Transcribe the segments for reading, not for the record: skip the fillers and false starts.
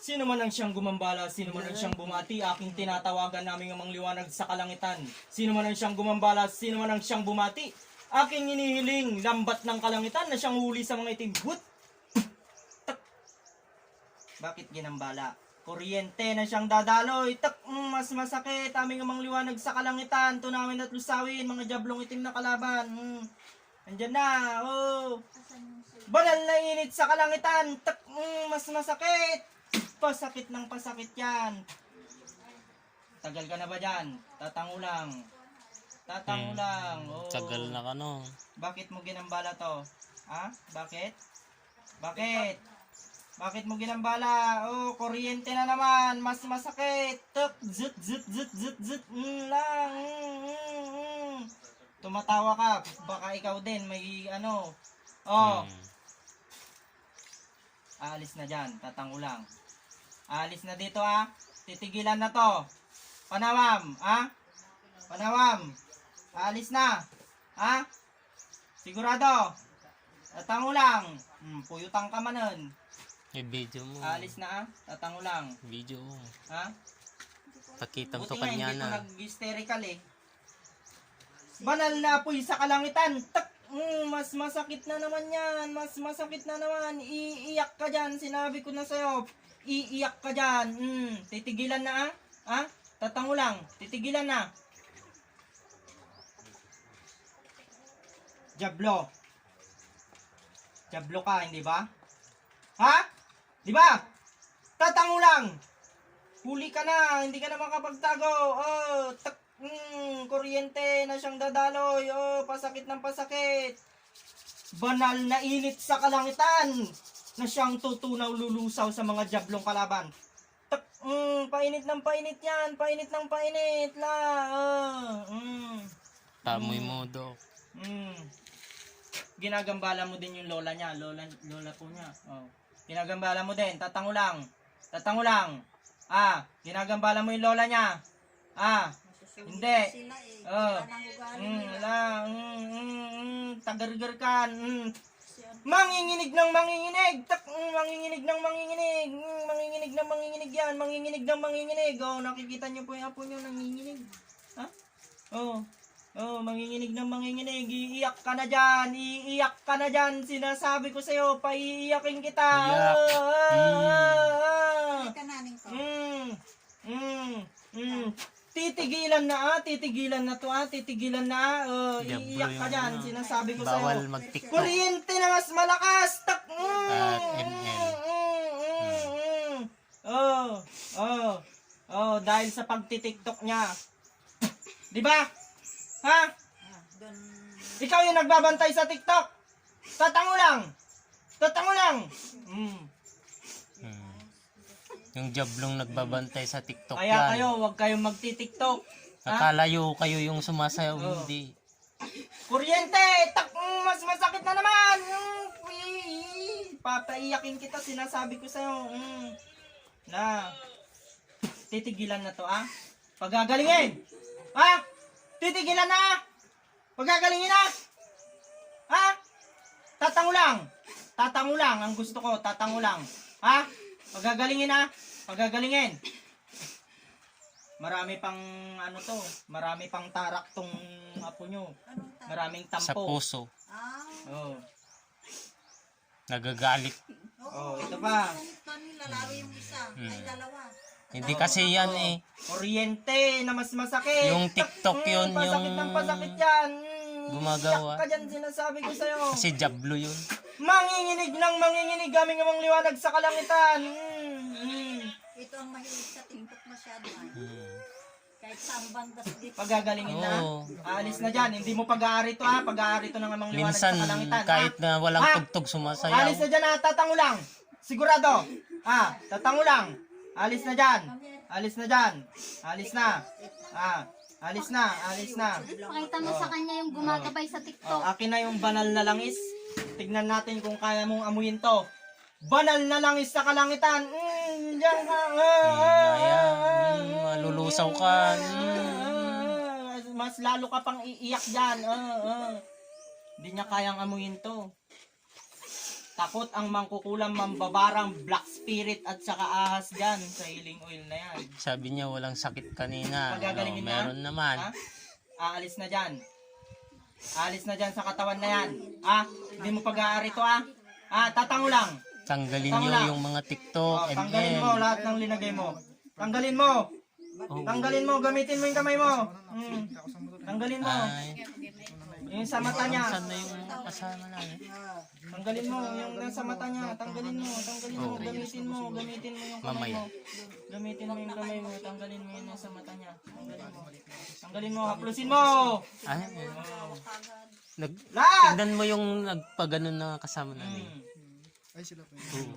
Sino man ang siyang gumambala, sino man ang siyang bumati, aking tinatawagan naming amang liwanag sa kalangitan. Sino man ang siyang gumambala, sino man ang siyang bumati, aking inihiling lambat ng kalangitan na siyang huli sa mga itim. Hut! Tak! Bakit ginambala? Kuryente na siyang dadaloy. Tak! Mas masakit, aming amang liwanag sa kalangitan. Tunawin at lusawin, mga jablong itim na kalaban. Andyan na, oh! Banal na init sa kalangitan. Tak! Mas masakit. Pasakit ng pasakit yan. Tagal ka na ba dyan? Tatango lang. Tatango lang. Oh. Tagal na ka no. Bakit mo ginambala to? Ha? Bakit? Bakit? Bakit mo ginambala? Oh, kuryente na naman. Mas masakit. Tuk, zut, zut, zut, zut, zut. Lang. Tumatawa ka. Baka ikaw din. May ano. Oh. Aalis na dyan. Tatango lang. Alis na dito ah. Titigilan na to. Panawam. Ah? Panawam. Alis na. Ha? Sigurado. Tatango lang. Puyutang ka manon. I-video mo. Alis na ah. Tatango lang. Video mo. Ha? Pakitang to Buti nga kanya hindi na. ko nag-hysterical eh. Banal na apoy sa kalangitan. Tak! Mas masakit na naman yan. Mas masakit na naman. Iiyak ka dyan. Sinabi ko na sa'yo. Iiyak ka dyan. Titigilan na ah. Ha? Tatango lang. Titigilan na. Jablo. Jablo ka, hindi ba? Ha? Di ba? Tatango lang. Huli ka na. Hindi ka na makapagtago. Oh, tak. Kuryente na siyang dadaloy. Oh, pasakit ng pasakit. Banal na init sa kalangitan na siyang tutunaw lulusaw sa mga jablong kalaban. Tak, painit ng painit yan. Painit ng painit. La, Tamoy mo do. Ginagambala mo din yung lola niya. Lola po niya. Oh. Ginagambala mo din. Tatango lang. Tatango lang. Ah, ginagambala mo yung lola niya. Ah, hindi. Oh. Tagargar ka. Manginginig ng manginginig. Tak, manginginig ng manginginig. Manginginig ng manginginig yan. Manginginig ng manginginig. Oh, nakikita niyo po yung apo niyo nanginginig. Ha? Oh. Oh, manginginig ng manginginig. Iiyak ka na dyan. Iiyak ka na dyan. Sinasabi ko sa'yo, paiiyakin kita. Iyak. Titigilan na ah. Titigilan na to ah. Titigilan na ah. Iiyak ka dyan. Sinasabi ko sa'yo. Bawal mag-TikTok. Kuryente na mas malakas. Tak. Oh, dahil sa pagti-TikTok niya. 'Di ba? Ha? Ikaw yung nagbabantay sa TikTok. Tatango lang. Tatango lang. Yung jablong nagbabantay sa TikTok Kaya yan. kayo, wag kayong magti-TikTok. Nakalayo kayo yung sumasayaw. Oh. Hindi. Kuryente! Tak! Mas masakit na naman! Papaiyakin kita, sinasabi ko sa'yo. Na. Titigilan na to, ah? Pagagalingin! Ha? Titigilan na! Pagagalingin na! Ha? Tatango lang! Tatango lang, ang gusto ko, tatango lang. Ha? Pagagalingin na! Pagagalingin! Marami pang ano to, marami pang tarak tong apo nyo. Maraming tampo. Sa puso. Oh. Nagagalit. Oh, ito pa. Hindi kasi yan eh. Kuryente na mas masakit. Yung TikTok yun, pasakit yung ng pasakit yan. gumagawa. Iyak ka dyan, sinasabi ko sa'yo. Kasi jablo yun. Manginginig ng manginginig, gaming amang liwanag sa kalangitan. Ito ang mahilig sa TikTok masyado ay. Kahit saan bandas dito. Pagagalingin na. Oo. Aalis na dyan. Hindi mo pag-aari to ha. Pag-aari to ng amang liwanag Minsan sa kalangitan. kahit na walang Ha? tugtog sumasayaw. Alis na dyan ha. Tatango lang. Sigurado. Tatango lang. Alis na dyan. Alis na dyan. Alis na. Alis na. Alis na. Pakita mo sa kanya yung gumagabay sa TikTok. Akin na yung banal na langis. Tignan natin kung kaya mong amuyin to. Banal na langis sa kalangitan. Diyan ka. Malulusaw ka. Mas lalo ka pang iiyak dyan. Hindi niya kayang amuyin to. Takot ang mangkukulam, mambabarang, black spirit at saka ahas dyan sa healing oil na yan. Sabi niya walang sakit kanina. Pagagalingin na? Meron naman. Ha? Aalis na dyan. Aalis na dyan sa katawan na yan. Ah, hindi mo pag-aari to ah. Ah, tatango lang. Tanggalin Tama niyo na. yung mga TikTok, Oh, tanggalin mo lahat ng linagay mo. Tanggalin mo. Oh. Tanggalin mo, gamitin mo yung kamay mo. Tanggalin mo. Ay, Yung sa mata niya. saan na yung kasama namin? Tanggalin mo yung nasa mata niya. Tanggalin mo, tanggalin mo, gamitin mo yung kamay Mamaya. mo. Gamitin mo yung kamay mo, tanggalin mo yung nasa mata niya. Tanggalin mo. Tanggalin mo, haplusin mo. Ay, nag, Lahat. tignan mo yung nagpaganon na kasama namin. Oo.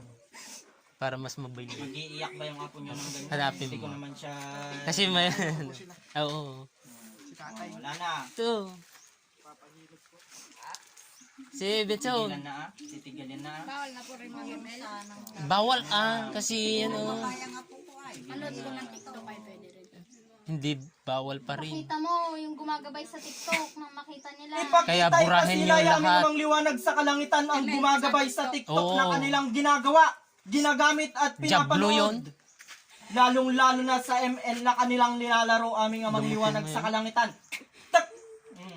Para mas mabay. Mag-iiyak ba yung apo niyo ng ganyan? Hanapin Hindi ko mo. naman siya... Kasi may, oo. Wala na. Ito. Si Betso, Tigilan na ah. Titigilan na ah. Bawal na po rin mag-email. bawal kasi ano, Kaya nga po ko ay. Manood ko ng TikTok ay pwede rin. hindi bawal pa rin. Makita mo yung gumagabay sa TikTok nang makita nila. Kaya Ipakita burahin sila niyo yung lahat. aming liwanag sa kalangitan ang gumagabay sa TikTok Oo. na kanilang ginagawa, ginagamit at Jablo yun. pinapanood. Lalong-lalo na sa ML na kanilang nilalaro aming amang Gamutin liwanag mo sa yan. kalangitan. Tak!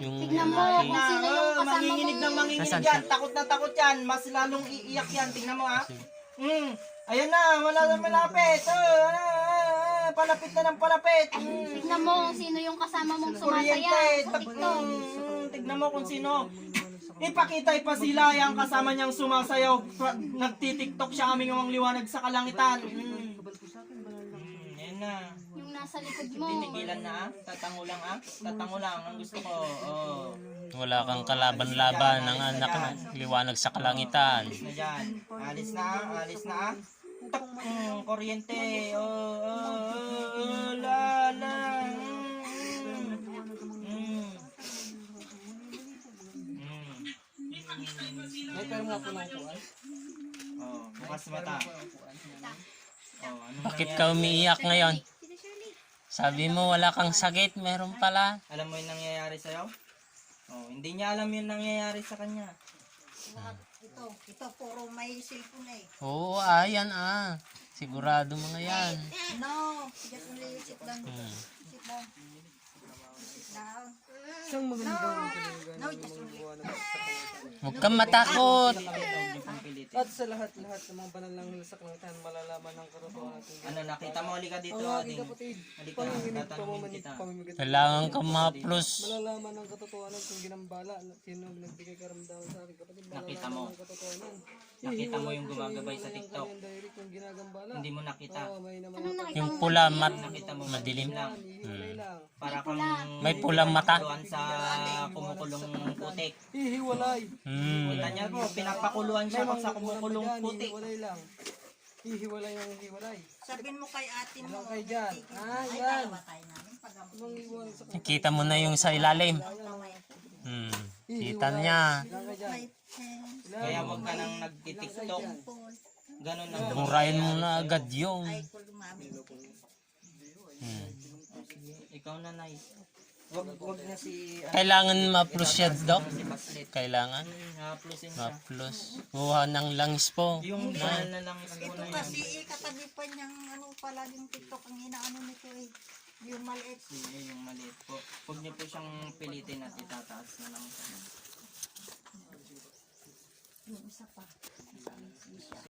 Yung Tignan mo kung sino yung kasama manginginig ng mong... manginginig Nasaan yan. siya? Takot na takot yan. Mas lalong iiyak yan. Tingnan mo ha. Ayan na. Malapit. Palapit na ng palapit. Tignan mo kung sino yung kasama mong sumasaya Kuryente. sa TikTok. Tignan mo kung sino. Ipakita pa sila yung kasama niyang sumasayaw. Nagtitiktok siya aming amang liwanag sa kalangitan. Ayan na. Yung nasa likod mo. Tinigilan na ah. Tatango lang ah. Tatango lang. Ang gusto ko. Oh. wala kang kalaban-laban ng anak ng liwanag sa kalangitan. Alis na dyan. Alis na ah. Alis na ah. Tak, kuryente. La la. May pero nga po ng kuwan. Oh, bukas mata. Oh, anong Bakit nangyari? ka umiiyak ngayon? Sabi mo wala kang sakit, meron pala. Alam mo yung nangyayari sa'yo? Oh, hindi niya alam yung nangyayari sa kanya. Ito puro may cellphone eh. Oo, ayan ah. Sigurado mga yan. No, just only sit down. Hmm. Sit down. Sit down. Isang magandang talaga No, just only. Huwag kang matakot. Huwag niyo pong pilitin. At sa lahat-lahat ng mga banal ng sa kalangitan, malalaman ng katotohanan natin. Ano, nakita mo? Halika dito. Ang aking Ading. kapatid, Halika, pamiminig, tatanungin kita. pamimigat. Kailangan ka ma-plus. Malalaman ng katotohanan kung ginambala at sino ang nagbigay karamdaman sa aking kapatid. Nakita mo. Malalaman ng katotohanan. Nakita mo yung gumagabay sa TikTok. Ang diary kung ginagambala. Hindi mo nakita. Oo, may naman Anong nakita Yung mo? pula, Nakita mo madilim. lang. hihiwalay lang. Para kang May pulang mata. pinapakuluan sa kumukulong putik. Hihiwalay. Kita niya po, pinapakuluan siya sa kumukulong putik. Hihiwalay lang. Hihiwalay ng hihiwalay. Sabihin mo kay ate mo. Wala kayo dyan. Ah, Ay, yan. dalawa tayo namin. Ibang iwan sa Nakita mo na yung sa ilalim. Hmm. Kita niya. Wala kayo dyan. Kaya huwag ka nang nagtitiktok. Ganun ang Burahin mo na agad yung. Ay, kung lumami. Hmm. ikaw nanay. Wag na si Kailangan ma-plus siya, Dok. si Baslet. Kailangan Haplusin siya. ma-plus. Kuha ng langis po. Yung mahal na lang Ito muna yan. kasi katabi pa niyang palaging TikTok ang inaano nito eh. Yung maliit. Yung maliit po. Huwag niyo po siyang pilitin at itataas na lang.